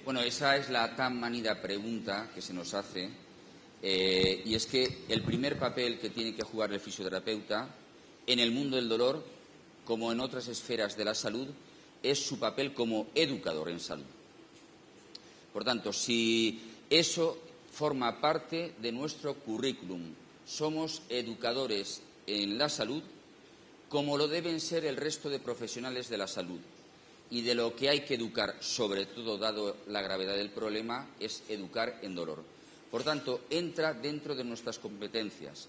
Bueno, esa es la tan manida pregunta que se nos hace, y es que el primer papel que tiene que jugar el fisioterapeuta en el mundo del dolor, como en otras esferas de la salud, es su papel como educador en salud. Por tanto, si eso forma parte de nuestro currículum, somos educadores en la salud, como lo deben ser el resto de profesionales de la salud. Y de lo que hay que educar, sobre todo dado la gravedad del problema, es educar en dolor. Por tanto, entra dentro de nuestras competencias.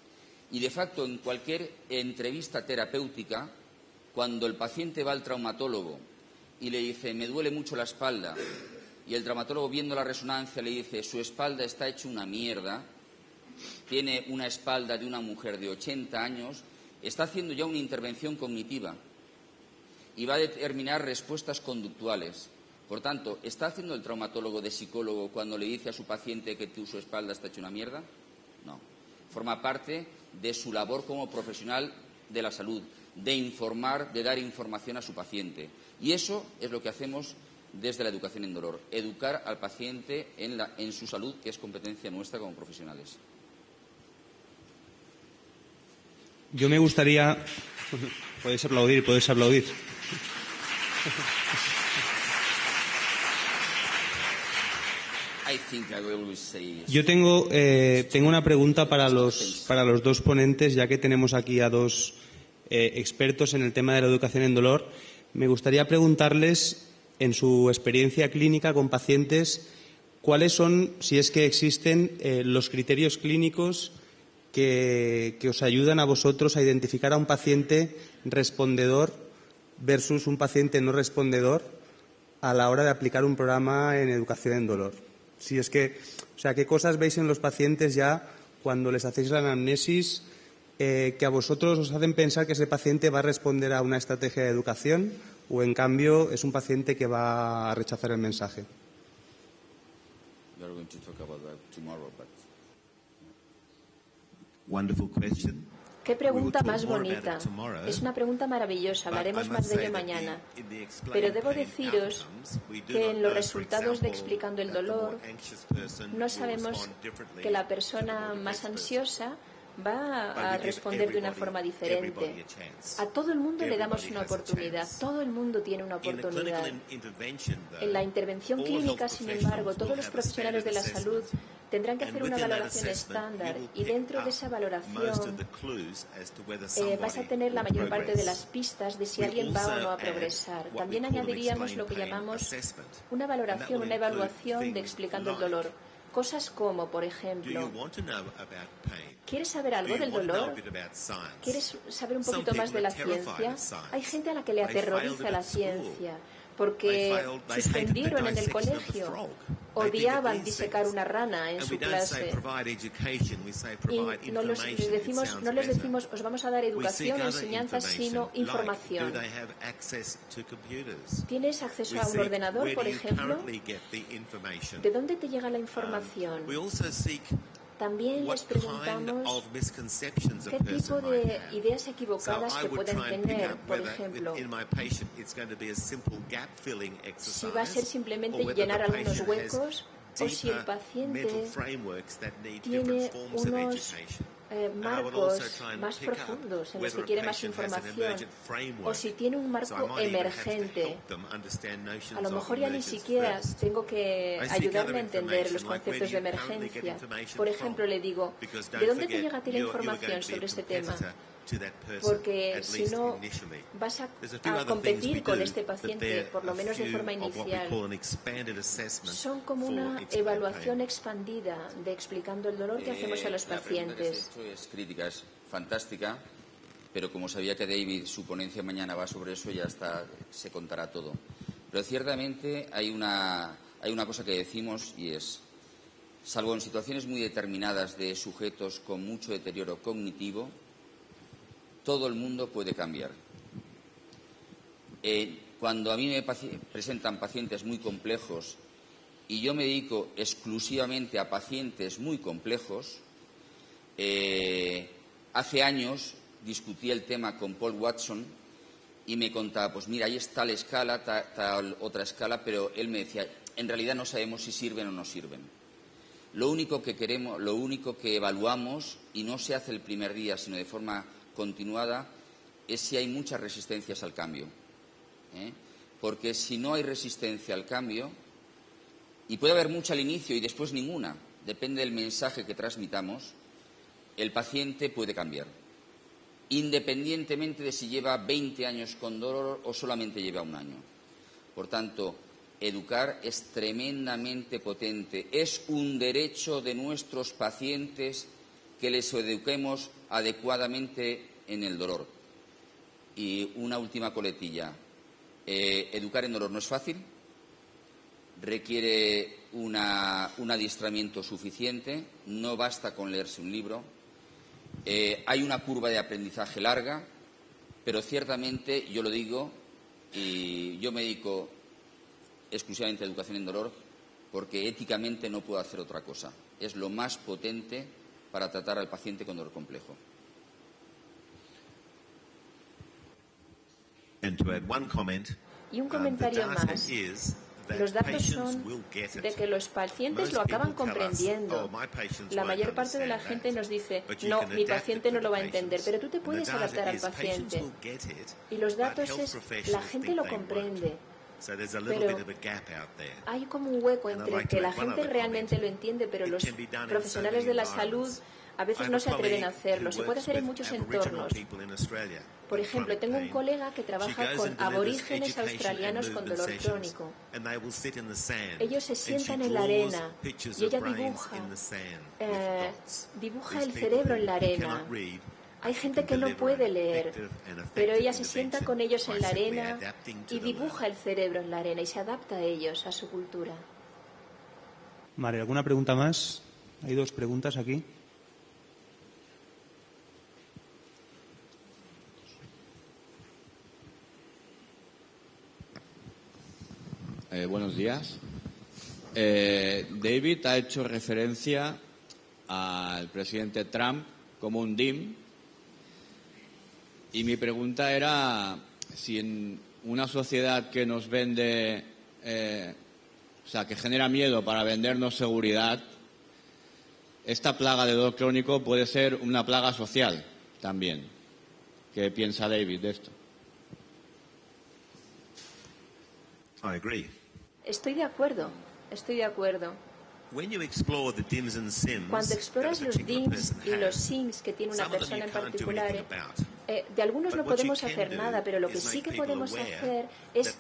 Y, de facto, en cualquier entrevista terapéutica, cuando el paciente va al traumatólogo y le dice, me duele mucho la espalda, y el traumatólogo, viendo la resonancia, le dice, su espalda está hecha una mierda, tiene una espalda de una mujer de 80 años, está haciendo ya una intervención cognitiva y va a determinar respuestas conductuales. Por tanto, ¿está haciendo el traumatólogo de psicólogo cuando le dice a su paciente que su espalda está hecha una mierda? No. Forma parte de su labor como profesional de la salud, de informar, de dar información a su paciente. Y eso es lo que hacemos desde la educación en dolor, educar al paciente en su salud, que es competencia nuestra como profesionales. Yo me gustaría... Podéis aplaudir. Yo tengo una pregunta para los dos ponentes, ya que tenemos aquí a dos expertos en el tema de la educación en dolor. Me gustaría preguntarles, en su experiencia clínica con pacientes, cuáles son, si es que existen, los criterios clínicos que os ayudan a vosotros a identificar a un paciente respondedor versus un paciente no respondedor a la hora de aplicar un programa en educación en dolor. Si es que, ¿qué cosas veis en los pacientes ya cuando les hacéis la anamnesis que a vosotros os hacen pensar que ese paciente va a responder a una estrategia de educación, o en cambio es un paciente que va a rechazar el mensaje? Wonderful question. Qué pregunta más bonita. Es una pregunta maravillosa. Hablaremos más de ello mañana. Pero debo deciros que en los resultados de Explicando el Dolor no sabemos que la persona más ansiosa va a responder de una forma diferente. A todo el mundo le damos una oportunidad. Todo el mundo tiene una oportunidad. En la intervención clínica, sin embargo, todos los profesionales de la salud tendrán que hacer una valoración estándar y dentro de esa valoración vas a tener la mayor parte de las pistas de si alguien va o no a progresar. También añadiríamos lo que llamamos una valoración, una evaluación de explicando el dolor. Cosas como, por ejemplo, ¿quieres saber algo del dolor? ¿Quieres saber un poquito más de la ciencia? Hay gente a la que le aterroriza la ciencia porque suspendieron en el colegio, odiaban disecar una rana en su clase y no les decimos os vamos a dar educación o enseñanza, sino información. ¿Tienes acceso a un ordenador, por ejemplo? ¿De dónde te llega la información? También les preguntamos qué tipo de ideas equivocadas que pueden tener. Por ejemplo, si va a ser simplemente llenar algunos huecos o si el paciente tiene unos marcos más profundos en los que quiere más información o si tiene un marco emergente. A lo mejor ya ni siquiera tengo que ayudarle a entender los conceptos de emergencia. Por ejemplo, le digo, ¿de dónde te llega a ti la información sobre este tema? Porque si no vas a competir con este paciente, por lo menos de forma inicial. Son como una evaluación expandida de explicando el dolor que hacemos a los pacientes. La pregunta que has hecho es crítica, es fantástica, pero como sabía que David, su ponencia mañana va sobre eso, ya está, se contará todo. Pero ciertamente hay una cosa que decimos y es, salvo en situaciones muy determinadas de sujetos con mucho deterioro cognitivo, todo el mundo puede cambiar. Cuando a mí me presentan pacientes muy complejos y yo me dedico exclusivamente a pacientes muy complejos, hace años discutí el tema con Paul Watson y me contaba, pues mira, ahí está la escala, tal otra escala, pero él me decía, en realidad no sabemos si sirven o no sirven. Lo único que queremos, lo único que evaluamos, y no se hace el primer día, sino de forma continuada, es si hay muchas resistencias al cambio. Porque si no hay resistencia al cambio, y puede haber mucha al inicio y después ninguna, depende del mensaje que transmitamos, el paciente puede cambiar, independientemente de si lleva 20 años con dolor o solamente lleva un año. Por tanto, educar es tremendamente potente. Es un derecho de nuestros pacientes que les eduquemos adecuadamente en el dolor. Y una última coletilla. Educar en dolor no es fácil, requiere un adiestramiento suficiente, no basta con leerse un libro. Hay una curva de aprendizaje larga, pero ciertamente, yo lo digo, y yo me dedico exclusivamente a educación en dolor porque éticamente no puedo hacer otra cosa. Es lo más potente para tratar al paciente con dolor complejo. Y un comentario más. Los datos son de que los pacientes lo acaban comprendiendo. La mayor parte de la gente nos dice, no, mi paciente no lo va a entender, pero tú te puedes adaptar al paciente. Y los datos es, la gente lo comprende. Pero hay como un hueco entre que la gente realmente lo entiende, pero los profesionales de la salud a veces no se atreven a hacerlo. Se puede hacer en muchos entornos. Por ejemplo, tengo un colega que trabaja con aborígenes australianos con dolor crónico. Ellos se sientan en la arena y ella dibuja el cerebro en la arena. Hay gente que no puede leer, pero ella se sienta con ellos en la arena y dibuja el cerebro en la arena y se adapta a ellos, a su cultura. Vale, ¿alguna pregunta más? Hay dos preguntas aquí. Buenos días. David ha hecho referencia al presidente Trump como un DIM. Y mi pregunta era si en una sociedad que nos vende, que genera miedo para vendernos seguridad, esta plaga de dolor crónico puede ser una plaga social también. ¿Qué piensa David de esto? I agree. Estoy de acuerdo. Cuando exploras los DIMS y los SIMS que tiene una persona en particular, de algunos no podemos hacer nada, pero lo que sí que podemos hacer es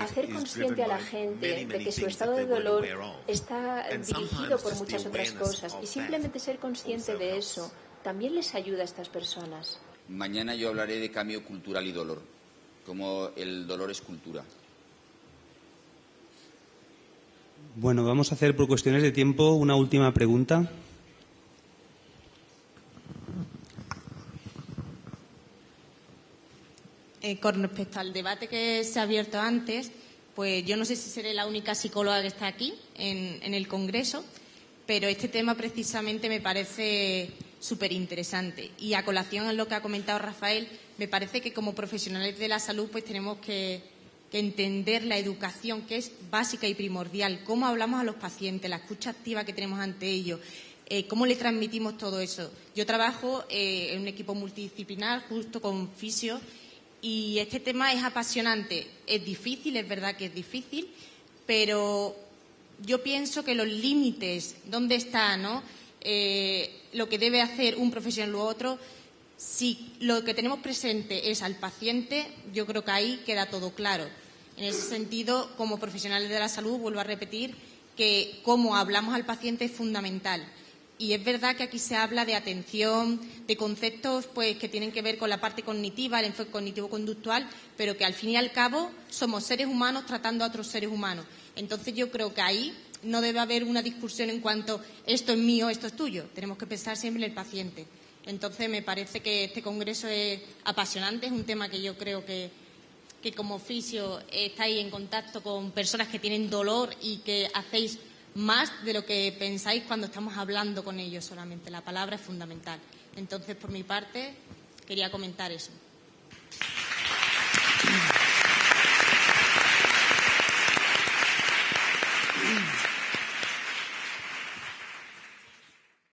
hacer consciente a la gente de que su estado de dolor está dirigido por muchas otras cosas, y simplemente ser consciente de eso también les ayuda a estas personas. Mañana yo hablaré de cambio cultural y dolor, como el dolor es cultura. Bueno, vamos a hacer por cuestiones de tiempo una última pregunta. Con respecto al debate que se ha abierto antes, pues yo no sé si seré la única psicóloga que está aquí en el Congreso, pero este tema precisamente me parece súper interesante. Y a colación en lo que ha comentado Rafael, me parece que como profesionales de la salud pues tenemos que entender la educación, que es básica y primordial, cómo hablamos a los pacientes, la escucha activa que tenemos ante ellos, cómo le transmitimos todo eso. Yo trabajo en un equipo multidisciplinar justo con fisio y este tema es apasionante. Es difícil, es verdad que es difícil, pero yo pienso que los límites, ¿dónde está, no? Lo que debe hacer un profesional u otro. Si lo que tenemos presente es al paciente, yo creo que ahí queda todo claro. En ese sentido, como profesionales de la salud, vuelvo a repetir que cómo hablamos al paciente es fundamental. Y es verdad que aquí se habla de atención, de conceptos pues que tienen que ver con la parte cognitiva, el enfoque cognitivo-conductual, pero que al fin y al cabo somos seres humanos tratando a otros seres humanos. Entonces yo creo que ahí no debe haber una discusión en cuanto esto es mío, esto es tuyo. Tenemos que pensar siempre en el paciente. Entonces me parece que este congreso es apasionante, es un tema que yo creo que como fisio estáis en contacto con personas que tienen dolor y que hacéis más de lo que pensáis cuando estamos hablando con ellos solamente. La palabra es fundamental. Entonces, por mi parte, quería comentar eso.